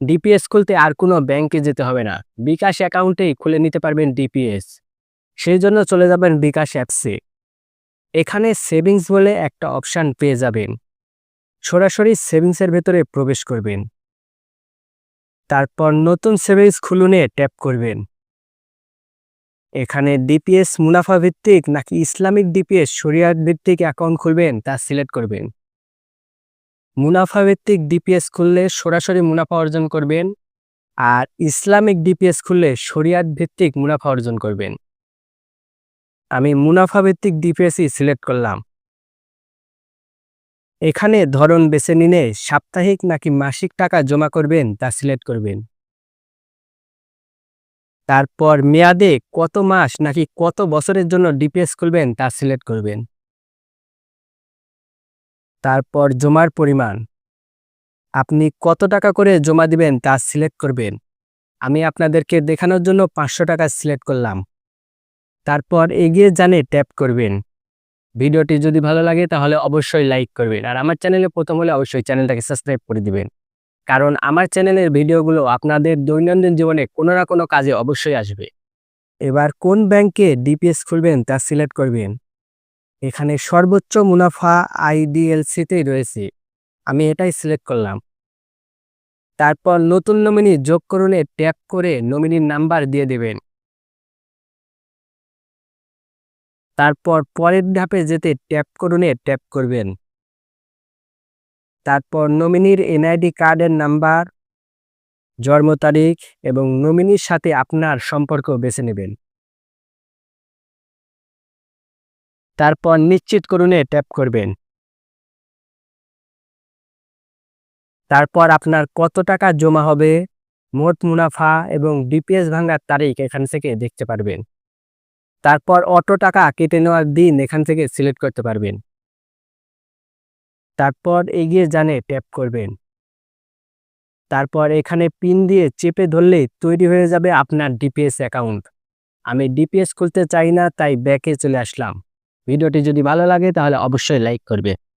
DPS খুলতে আর কোনো ব্যাংকে যেতে হবে না। বিকাশ অ্যাকাউন্টেই খুলে নিতে পারবেন ডিপিএস। সেই জন্য চলে যাবেন বিকাশ অ্যাপসে। এখানে সেভিংস বলে একটা অপশান পেয়ে যাবেন। সরাসরি সেভিংসের ভেতরে প্রবেশ করবেন। তারপর নতুন সেভিংস খুলুনে ট্যাপ করবেন। এখানে ডিপিএস মুনাফা ভিত্তিক নাকি ইসলামিক ডিপিএস শরিয়াত ভিত্তিক অ্যাকাউন্ট খুলবেন তা সিলেক্ট করবেন। মুনাফা ভিত্তিক ডিপিএস খুললে সরাসরি মুনাফা অর্জন করবেন, আর ইসলামিক ডিপিএস খুললে শরিয়াত ভিত্তিক মুনাফা অর্জন করবেন। আমি মুনাফা ভিত্তিক ডিপিএসই সিলেক্ট করলাম। এখানে ধরন বেছে নিলে সাপ্তাহিক নাকি মাসিক টাকা জমা করবেন তা সিলেক্ট করবেন। তারপর মেয়াদে কত মাস নাকি কত বছরের জন্য ডিপিএস খুলবেন তা সিলেক্ট করবেন। তারপর জমার পরিমাণ, আপনি কত টাকা করে জমা দিবেন তা সিলেক্ট করবেন। আমি আপনাদেরকে দেখানোর জন্য 500 টাকা সিলেক্ট করলাম। তারপর এগিয়ে জানে ট্যাপ করবেন। ভিডিওটি যদি ভালো লাগে তাহলে অবশ্যই লাইক করবেন, আর আমার চ্যানেলে প্রথম হলে অবশ্যই চ্যানেলটাকে সাবস্ক্রাইব করে দিবেন, কারণ আমার চ্যানেলের ভিডিওগুলো আপনাদের দৈনন্দিন জীবনে কোনো না কোনো কাজে অবশ্যই আসবে। এবার কোন ব্যাংকে ডিপিএস খুলবেন তা সিলেক্ট করবেন। এখানে সর্বোচ্চ মুনাফা আইডিএলসিতেই রয়েছে, আমি এটাই সিলেক্ট করলাম। তারপর নতুন নমিনি যোগ করুনে ট্যাপ করে নমিনির নাম্বার দিয়ে দেবেন। তারপর পরের ধাপে যেতে ট্যাপ করুনে ট্যাপ করবেন। তারপর নমিনির এনআইডি কার্ডের নাম্বার, জন্ম তারিখ এবং নমিনির সাথে আপনার সম্পর্ক বেছে নেবেন। তারপর নিশ্চিত করুনে ট্যাপ করবেন। তারপর আপনার কত টাকা জমা হবে, মোট মুনাফা এবং ডিপিএস ভাঙার তারিখ এখান থেকে দেখতে পারবেন। তারপর অটো টাকা কেটে নেওয়ার দিন এখান থেকে সিলেক্ট করতে পারবেন। তারপর এগিয়ে জানে ট্যাপ করবেন। তারপর এখানে পিন দিয়ে চেপে ধরলে তৈরি হয়ে যাবে আপনার ডিপিএস অ্যাকাউন্ট। আমি ডিপিএস খুলতে চাই না, তাই ব্যাকে চলে আসলাম। ভিডিওটি যদি ভালো লাগে তাহলে অবশ্যই লাইক করবে।